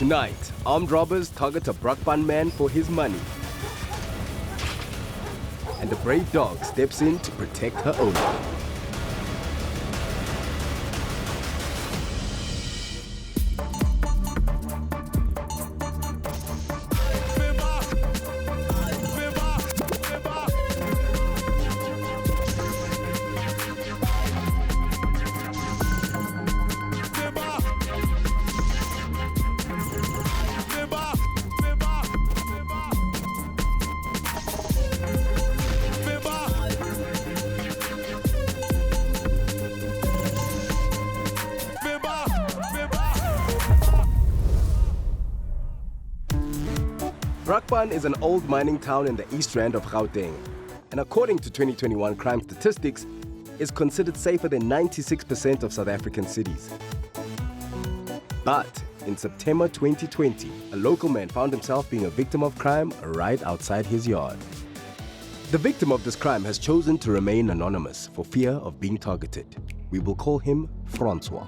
Tonight, armed robbers target a Brakpan man for his money. And a brave dog steps in to protect her owner. Brakpan is an old mining town in the East Rand of Gauteng, and according to 2021 crime statistics, is considered safer than 96% of South African cities. But in September 2020, a local man found himself being a victim of crime right outside his yard. The victim of this crime has chosen to remain anonymous for fear of being targeted. We will call him Francois.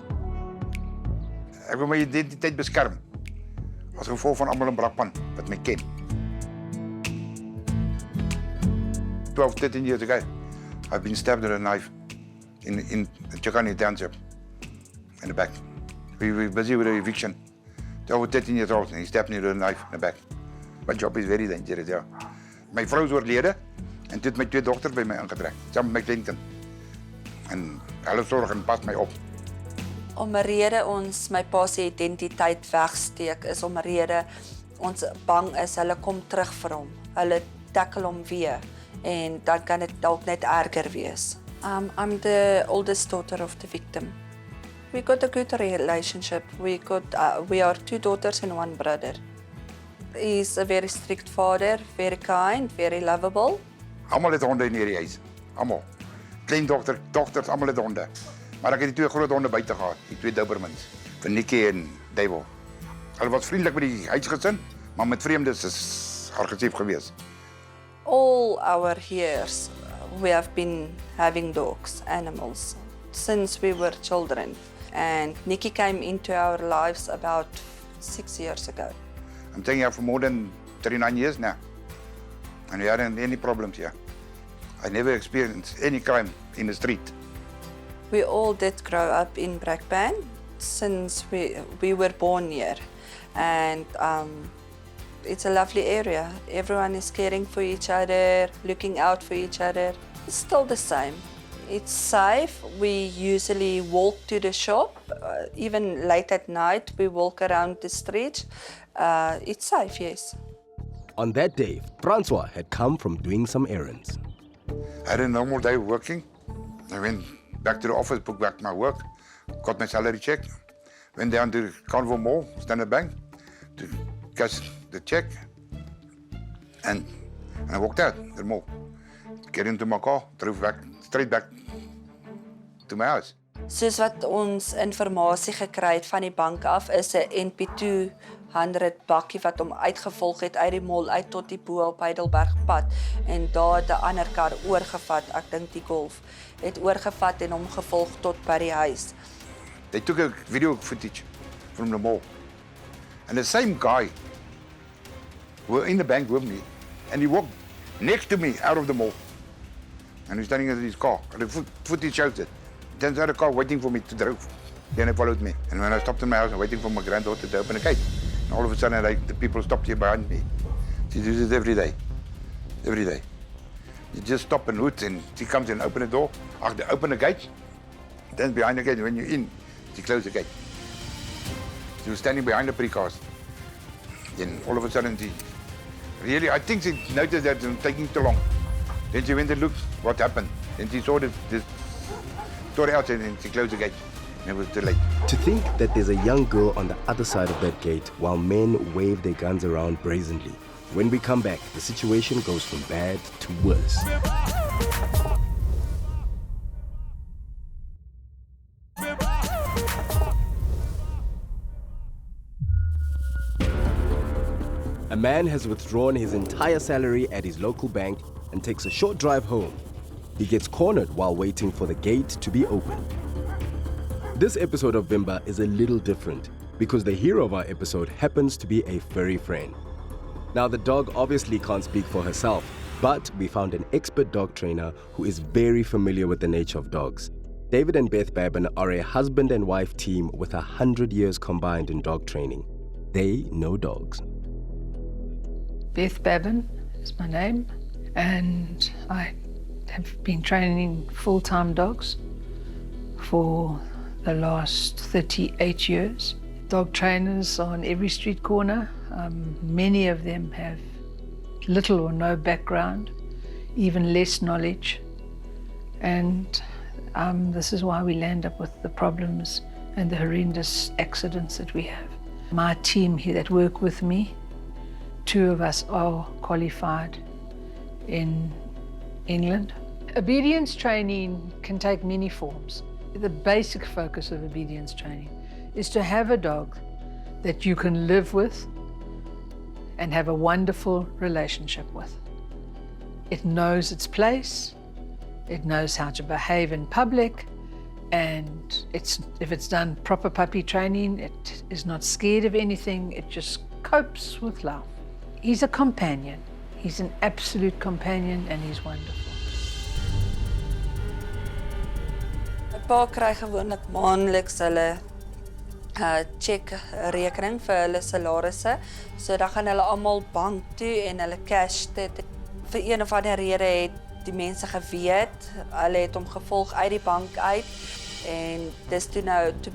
Ek wil my identiteit beskerm as gevolg van almal in Brakpan wat my ken. 12, 13 years ago, I've been stabbed with a knife in Chakani Township in the back. We were busy with an eviction. 12, 13 years old, and he stabbed me with a knife in the back. My job is very dangerous, yeah. My vrou is oorlede en toe het my twee dogters by my aangetrek, saam met my kleinkind. En hulle sorg en pas my op. Om 'n rede ons my pa se identiteit wegsteek is om 'n rede ons bang is hulle kom terug vir hom. Hulle tackle hom weer en dan kan dit dalk net erger wees. I'm the oldest daughter of the victim. We got a good relationship. We are two daughters and one brother. He's a very strict father, very kind, very lovable. Almal het honde in hierdie huis. Almal. Dochters, almal het honde. Maar ek het die twee groot honde buite gehad, die twee Dobermans, vir Nikki en Devil. Hulle was vriendelik met die huisgesin, maar met vreemdes is agressief geweest. All our years, we have been having dogs, animals, since we were children. And Nikki came into our lives about 6 years ago. I'm taking her for more than 39 years now. And we hadn't any problems here. I never experienced any crime in the street. We all did grow up in Brakpan since we were born here. And it's a lovely area. Everyone is caring for each other, looking out for each other. It's still the same. It's safe. We usually walk to the shop. Even late at night, we walk around the street. It's safe, yes. On that day, Francois had come from doing some errands. I had a normal day working. I went back to the office, booked back my work, got my salary check, went down to Carnival Mall, Standard Bank, to cash the check, and I walked out the mall. Get into my car, drove straight back to my house. Soos wat ons informasie gekry het van die bank af, is 'n NP2 100 bakkie wat hom uitgevolg het uit die mall uit tot die bo op Heidelbergpad en daar het 'n ander kar oorgevat, ek dink die Golf, het oorgevat en hom gevolg tot by die huis. They took a video footage from the mall. And the same guy were in the bank with me and he walked next to me out of the mall. And he's standing in his car. And the footage shows it. Then there's a car waiting for me to drive. Then he followed me. And when I stopped in my house, I'm waiting for my granddaughter to open the gate. And all of a sudden, the people stopped here behind me. She does it every day. Every day. You just stop and hoot, and she comes and open the door. They open the gate. Then behind the gate, when you're in, she closed the gate. She was standing behind the pre-cars. Then all of a sudden, really, I think she noticed that it was taking too long. Then she went and looked what happened. Then she saw this story outside and she closed the gate. And it was too late. To think that there's a young girl on the other side of that gate while men wave their guns around brazenly. When we come back, the situation goes from bad to worse. A man has withdrawn his entire salary at his local bank and takes a short drive home. He gets cornered while waiting for the gate to be opened. This episode of Vimba is a little different because the hero of our episode happens to be a furry friend. Now, the dog obviously can't speak for herself, but we found an expert dog trainer who is very familiar with the nature of dogs. David and Beth Babin are a husband and wife team with 100 years combined in dog training. They know dogs. Beth Babin is my name, and I have been training full-time dogs for the last 38 years. Dog trainers on every street corner. Many of them have little or no background, even less knowledge. And this is why we land up with the problems and the horrendous accidents that we have. My team here that work with me, 2 of us are qualified in England. Obedience training can take many forms. The basic focus of obedience training is to have a dog that you can live with and have a wonderful relationship with. It knows its place, it knows how to behave in public, and if it's done proper puppy training, it is not scared of anything, it just copes with love. He's a companion. He's an absolute companion, and he's wonderful. My pa kry gewoonlik maandeliks hulle check rekening vir hulle salarisse. So dan gaan hulle almal bank toe en hulle cash dit. Vir een of ander rede het die mense geweet. Hulle het hom gevolg uit die bank uit. En dis toe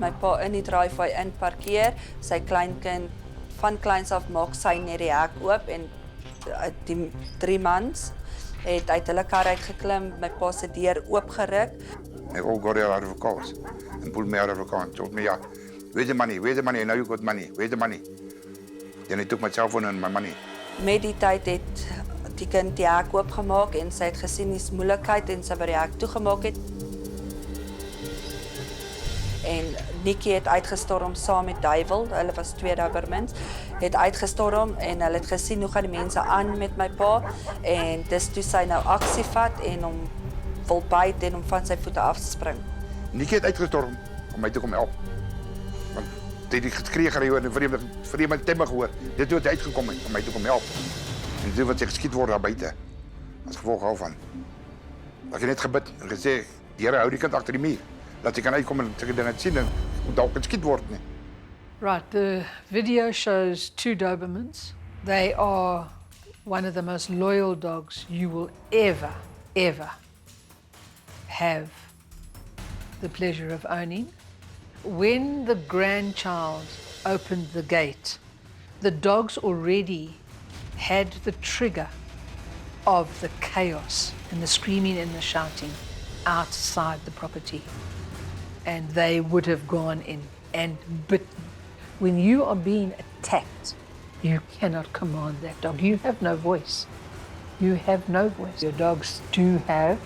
my pa in die driveway inparkeer, sy kleinkind van kleins af maak sy net die hek oop en die 3 mans het uit hulle kar uitgeklim, my pa se deur oopgeruk. They all got out of the cars and pulled me out of the car and told me, yeah, where's the money? Where's the money? I know you got money. Where's the money? Then they took my cell phone and my money. Met die tyd het die kind die hek oopgemaak en sy het gesien die moeilikheid en sy by die hek toegemaak het. En Nikki het uitgestorm saam met Duivel, hulle was 2 Dobermans, het uitgestorm en hulle het gesien hoe gaan die mense aan met my pa en dis toe sy nou aksie vat en hom wil byt en hom van sy voete afspring. Nikki het uitgestorm om my te kom help. Want hy het die geskree gehoor en vreemde stemme gehoor. Dit het uitgekom om my te kom help. En dit wat sy geskiet word daar buite. As gevolg daarvan. Ek het net gebid en gesê, die Here hou die kind agter die muur. Dat hy kan uitkom en sulke dinge sien en dalk geskiet word nie. Right, the video shows 2 Dobermans. They are one of the most loyal dogs you will ever have the pleasure of owning. When the grandchild opened the gate, the dogs already had the trigger of the chaos and the screaming and the shouting outside the property. And they would have gone in and bitten. When you are being attacked, you cannot command that dog. You have no voice. You have no voice. Your dogs do have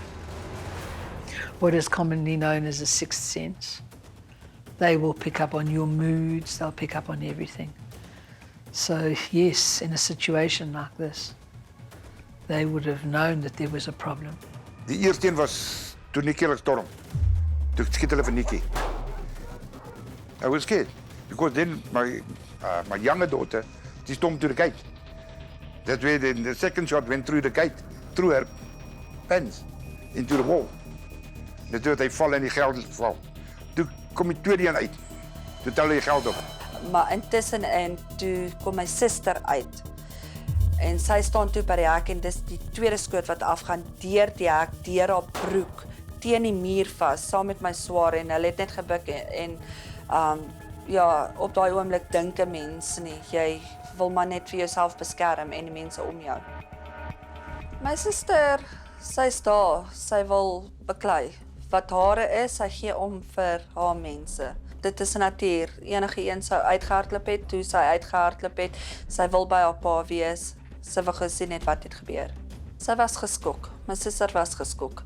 what is commonly known as a 6th sense. They will pick up on your moods, they'll pick up on everything. So yes, in a situation like this, they would have known that there was a problem. Die eerste een was toe Nikki gestorm. Toe skiet hulle vir Nikki. I was scared because then my younger daughter, she stormed to the gate. That way the second shot went through the gate, through her pants, into the wall. Dit het hy val en die geld val. Toe kom die tweede een uit. Toe tel hy die geld op. Maar intussen en toe kom my suster uit. En sy staan toe by die hek en dis die tweede skoot wat afgaan deur die hek, deur haar broek, teen die muur vas, saam met my swaar en hulle het net gebuk en ja, op daai oomblik dink 'n mens nie, jy wil maar net vir jouself beskerm en die mense om jou. My suster, sy's daar, sy wil beklei. Wat hare is, sy gee om vir haar mense. Dit is natuur. Enige een sou uitgehardloop het, toe sy uitgehardloop het, sy wil by haar pa wees, sy wil gesien het wat het gebeur. Sy was geskok, my suster was geskok.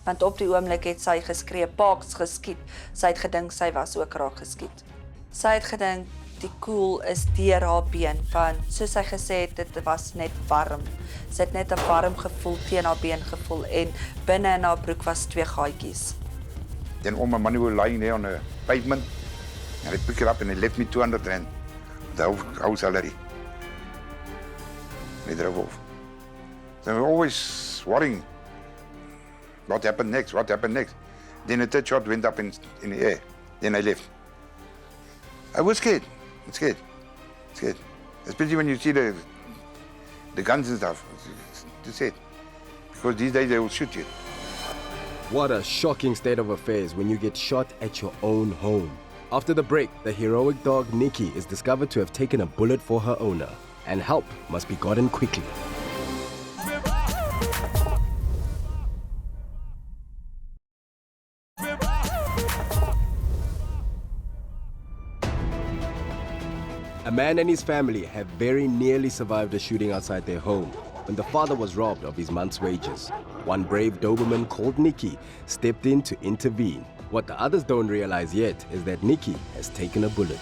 Want op die oomblik het sy geskree, paaks geskiet. Sy het gedink sy was ook raak geskiet. Sy het gedink die koel is deur haar been, van soos sy gesê het, dit was net warm. Sy het net 'n warm gevoel teen haar been gevoel en binne in haar broek was 2 gaatjies. Then all my money were lying there on the pavement And they picked it up and they left me 200 rand, the whole salary. They drove off. So we were always worrying, what happened next, what happened next. Then the third shot went up in the air. Then I left. I was scared, scared. Especially when you see the guns and stuff. That's it. Because these days they will shoot you. What a shocking state of affairs when you get shot at your own home. After the break, the heroic dog Nikki is discovered to have taken a bullet for her owner, and help must be gotten quickly. A man and his family have very nearly survived a shooting outside their home when the father was robbed of his month's wages. One brave Doberman called Nikki stepped in to intervene. What the others don't realize yet is that Nikki has taken a bullet.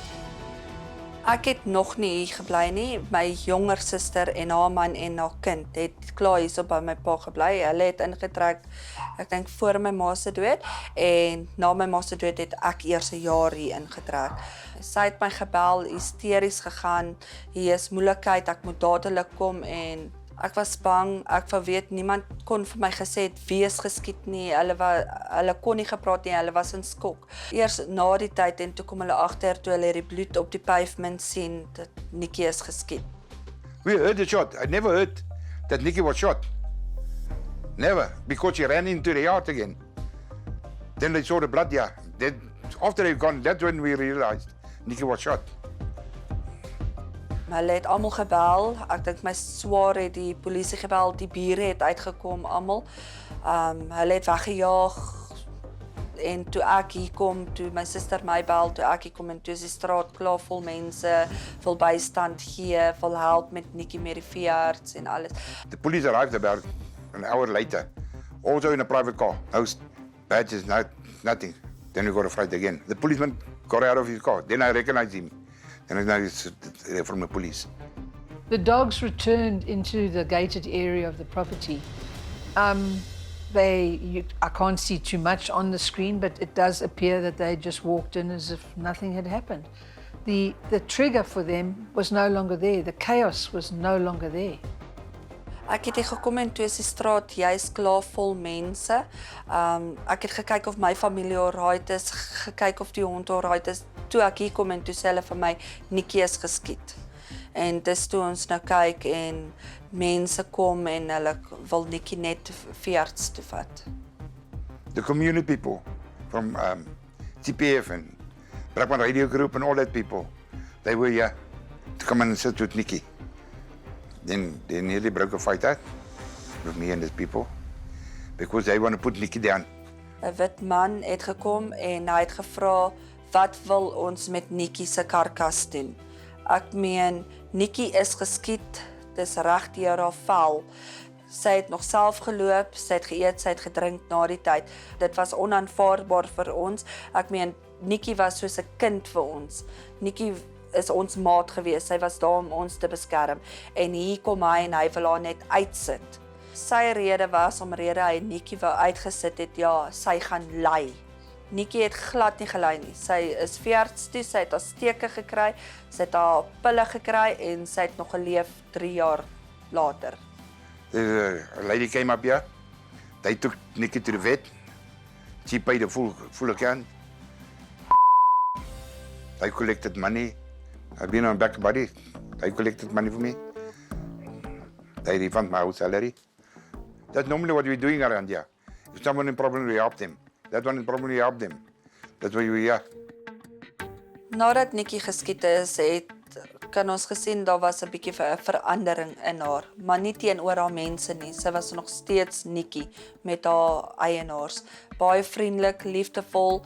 Ek het nog nie hier gebly nie. My jonger suster en haar man en haar kind het klaar hier op by my pa gebly. Hulle het ingetrek, ek dink voor my ma se dood, en na my ma se dood het ek eers 'n jaar hier ingetrek. Sy het my gebel, hysteries gegaan, hier is moeilikheid, ek moet dadelik kom, en ek was bang, ek wou weet, niemand kon vir my gesê het wie is geskiet nie, hulle kon nie gepraat nie, hulle was in skok. Eers na die tyd, en toe kom hulle agter, toe hulle die bloed op die pavement sien, dat Nikki is geskiet. We heard the shot. I never heard that Nikki was shot. Never, because she ran into the yard again. Then they saw the blood, yeah. Then, after they gone, that's when we realized Nikki was shot. Hulle het almal gebel, ek dink my swaar het die polisie gebel, die bure het uitgekom, almal. Hulle het weggejaag, en toe ek hier kom, toe my suster my bel, toe ek hier kom, en toe is die straat klaar vol mense, wil bystand gee, wil help met Nikki met die veearts en alles. The police arrived about an hour later, also in a private car. No badges, nothing. Then we got a fight again. The policeman got out of his car. Then I recognized him. And I know it's from the police. The dogs returned into the gated area of the property. I can't see too much on the screen, but it does appear that they just walked in as if nothing had happened. The trigger for them was no longer there. The chaos was no longer there. Ek het hier gekom en toe is die straat juist klaar vol mense. Ek het gekyk of my familie alright is, gekyk of die hond alright is. Toe ek hier kom en toe sê hulle vir my, Nikki is geskiet. En dis toe ons nou kyk en mense kom en hulle wil Nikki net veearts toe vat. The community people from TPF and Brakman Radio Group and all that people, they were here to come and sit with Nikki. Then they nearly broke a fight out with me and these people because they want to put Nikki down. 'n Wit man het gekom en hy het gevra, wat wil ons met Nikki se karkas doen? Ek meen, Nikki is geskiet, dis reg deur haar vel. Sy het nog self geloop, sy het geëet, sy het gedrink na die tyd. Dit was onaanvaarbaar vir ons. Ek meen, Nikki was soos 'n kind vir ons. Nikki is ons maat gewees, sy was daar om ons te beskerm. En hier kom hy en hy wil haar net uitsit. Sy rede was, omrede hy Nikki wou uitgesit het, ja, sy gaan ly. Nikki het glad nie gelei nie. Sy is veearts toe, sy het haar steke gekry, sy het haar pille gekry en sy het nog geleef 3 jaar later. A lady came up here, they took Nikki to the vet, she paid a full account. They collected money. I've been on back body. They collected money for me. They refund my whole salary. That's normally what we're doing around here. If someone in problem, we help them. That one in problem, we help them. That's why we're here. Nadat Nikki geskiet is, kan ons gesien daar was 'n bietjie 'n verandering in haar, maar nie teenoor haar mense nie. Sy was nog steeds Nikki met haar eienaars. Baie vriendelik, liefdevol.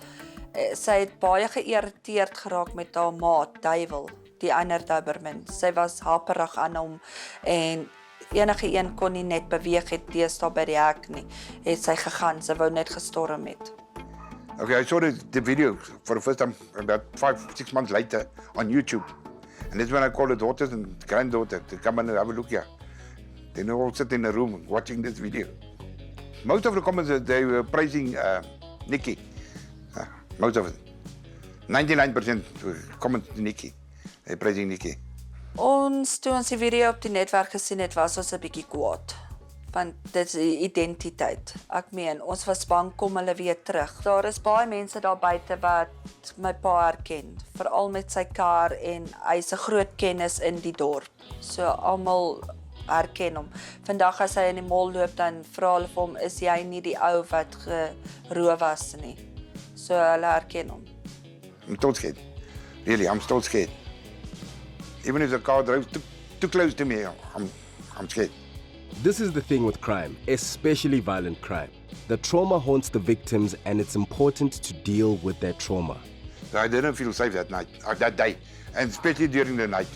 Sy het baie geïrriteerd geraak met haar maat, Duiwel, die ander Doberman. Sy was haperig aan hom en enige een kon nie net beweeg het deesdae by die hek nie. Het sy gegaan, sy wou net gestorm het. Okay, I saw the video for the first time about 5-6 months later on YouTube. And that's when I called the daughters and granddaughter to come and have a look here. They all sit in a room watching this video. Most of the comments, they were praising Nikki. Most of it. 99% comment to Nikki. They're praising Nikki. Toe ons die video op die netwerk gesien het, was ons 'n bietjie kwaad. Want dit is die identiteit. Ek meen, ons was bang kom hulle weer terug. Daar is baie mense daar buite wat my pa herken, veral met sy kar en hy's 'n groot kennis in die dorp. So almal herken hom. Vandag as hy in die mall loop, dan vra hulle vir hom, is jy nie die ou wat geroof was nie? So hulle herken hom. I'm still scared. Really, I'm still scared. Even if the car drives too close to me, I'm scared. This is the thing with crime, especially violent crime. The trauma haunts the victims and it's important to deal with that trauma. So I didn't feel safe that night, or that day, and especially during the night.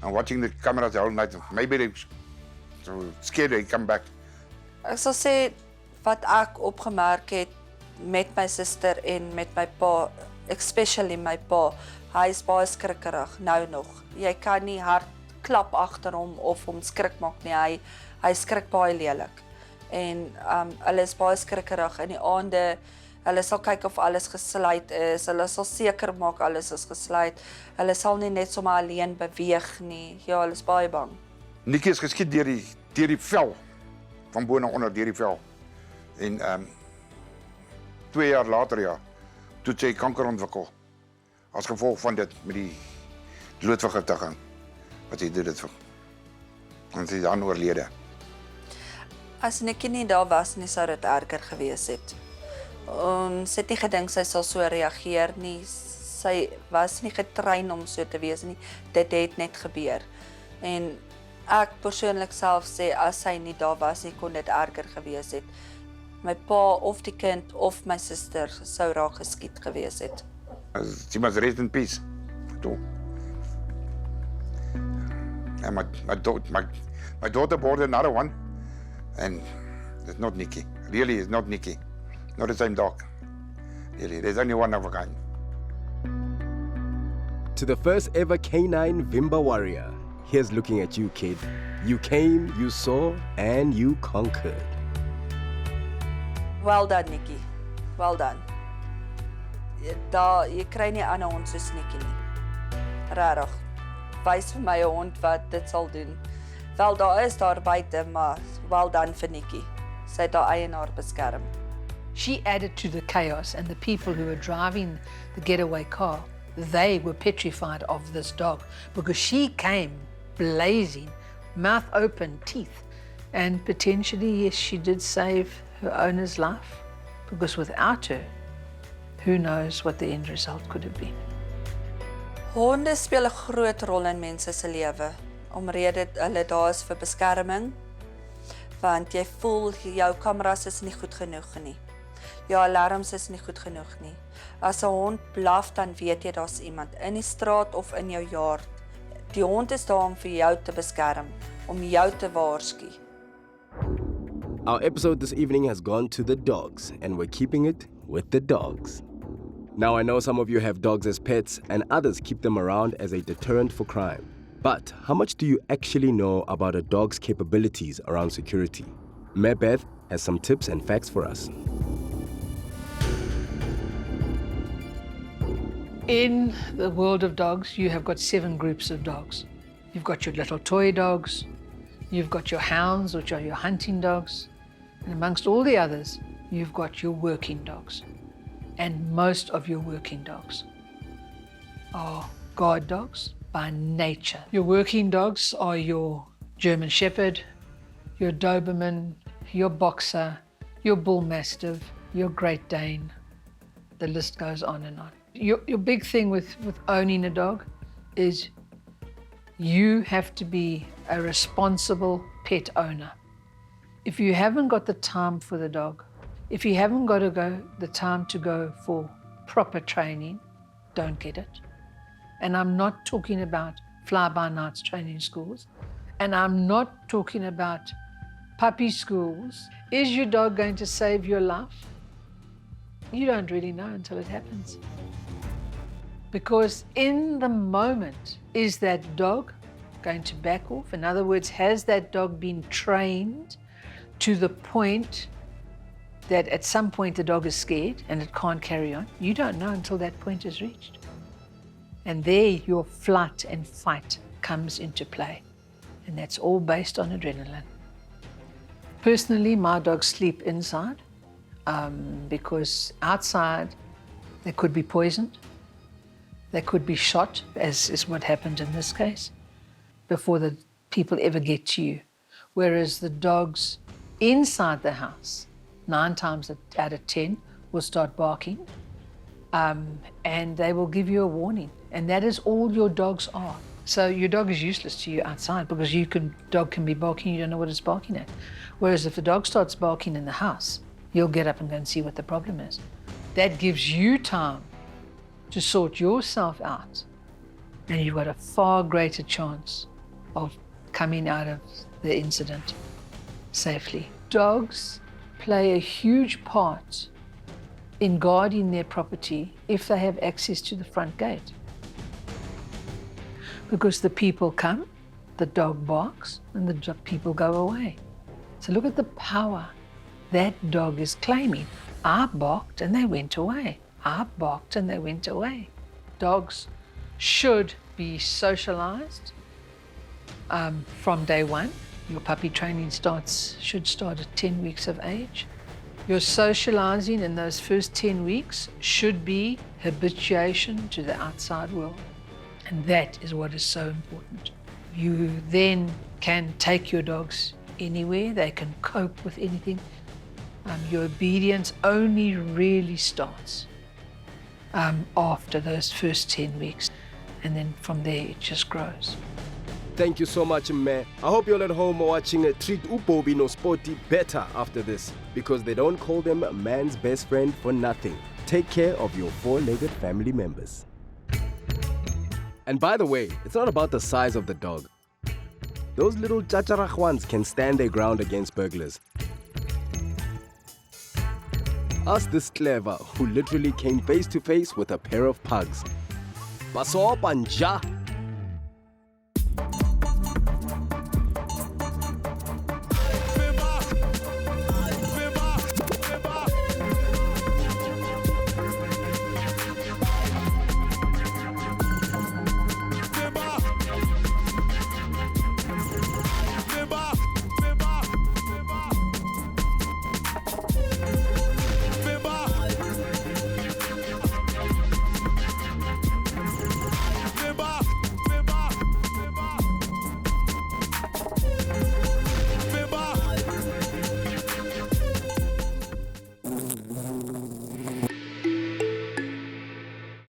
I'm watching the cameras the whole night. Maybe they're so scared they come back. Ek sal sê wat ek opgemerk het met my suster en met my pa, especially my pa, hy is baie skrikkerig nou nog. Jy kan nie hard klap agter hom of hom skrik maak nie. Hy skrik baie lelik. En hulle is baie skrikkerig in die aande. Hulle sal kyk of alles gesluit is. Hulle sal seker maak alles is gesluit. Hulle sal nie net sommer alleen beweeg nie. Ja, hulle is baie bang. Nikki is geskiet deur die vel, van bo na onder deur die vel. En 2 jaar later, ja, toe sy kanker ontwikkel. As gevolg van dit met die doodvergiftiging. Wat sy dit vir. En sy is dan oorlede. As Nikki nie daar was nie, sou dit erger gewees het. Ons het nie gedink sy sal so reageer nie. Sy was nie getrein om so te wees nie. Dit het net gebeur. En ek persoonlik self sê, as sy nie daar was nie, kon dit erger gewees het. My pa of die kind of my suster sou raak geskiet gewees het. She must rest in peace. And my daughter bought another one, and it's not Nikki. Really, it's not Nikki. Not the same dog. Really, there's only one of a kind. To the first ever canine Vimba warrior, here's looking at you, kid. You came, you saw, and you conquered. Well done, Nikki. Well done. Jy kry nie ander hond soos Nikki nie. Regtig. Wys vir my 'n hond wat dit sal doen. Wel, daar is daar buite, maar well done vir Nikki. Sy het haar eienaar beskerm. She added to the chaos, and the people who were driving the getaway car, they were petrified of this dog because she came blazing, mouth open, teeth. And potentially, yes, she did save her owner's life, because without her, who knows what the end result could have been. Honde speel 'n groot rol in mense se lewe, omrede hulle daar is vir beskerming, want jy voel jou kameras is nie goed genoeg nie. Jou alarms is nie goed genoeg nie. As 'n hond blaf, dan weet jy daar's iemand in die straat of in jou yard. Die hond is daar om vir jou te beskerm, om jou te waarsku. Our episode this evening has gone to the dogs, and we're keeping it with the dogs. Now, I know some of you have dogs as pets, and others keep them around as a deterrent for crime. But how much do you actually know about a dog's capabilities around security? Beth has some tips and facts for us. In the world of dogs, you have got 7 groups of dogs. You've got your little toy dogs, you've got your hounds, which are your hunting dogs, and amongst all the others, you've got your working dogs. And most of your working dogs are guard dogs by nature. Your working dogs are your German Shepherd, your Doberman, your Boxer, your Bull Mastiff, your Great Dane. The list goes on and on. Your big thing with owning a dog is you have to be a responsible pet owner. If you haven't got the time for the dog, if you haven't got the time to go for proper training, don't get it. And I'm not talking about fly-by-nights training schools, and I'm not talking about puppy schools. Is your dog going to save your life? You don't really know until it happens. Because in the moment, is that dog going to back off? In other words, has that dog been trained to the point that at some point the dog is scared and it can't carry on? You don't know until that point is reached. And there your flight and fight comes into play. And that's all based on adrenaline. Personally, my dogs sleep inside because outside they could be poisoned, they could be shot, as is what happened in this case, before the people ever get to you. Whereas the dogs inside the house, 9 times out of 10, will start barking, and they will give you a warning. And that is all your dogs are. So your dog is useless to you outside because dog can be barking, you don't know what it's barking at. Whereas if the dog starts barking in the house, you'll get up and go and see what the problem is. That gives you time to sort yourself out, and you've got a far greater chance of coming out of the incident safely. Dogs play a huge part in guarding their property if they have access to the front gate. Because the people come, the dog barks, and the people go away. So look at the power that dog is claiming. I barked and they went away. I barked and they went away. Dogs should be socialized from day one. Your puppy training should start at 10 weeks of age. Your socializing in those first 10 weeks should be habituation to the outside world. And that is what is so important. You then can take your dogs anywhere, they can cope with anything. Your obedience only really starts after those first 10 weeks. And then from there, it just grows. Thank you so much, Mme. I hope you're at home watching Treat Upobi no Sporty better after this, because they don't call them man's best friend for nothing. Take care of your 4-legged family members. And by the way, it's not about the size of the dog. Those little chacharachwans can stand their ground against burglars. Ask this clever who literally came face to face with a pair of pugs. Baso panja.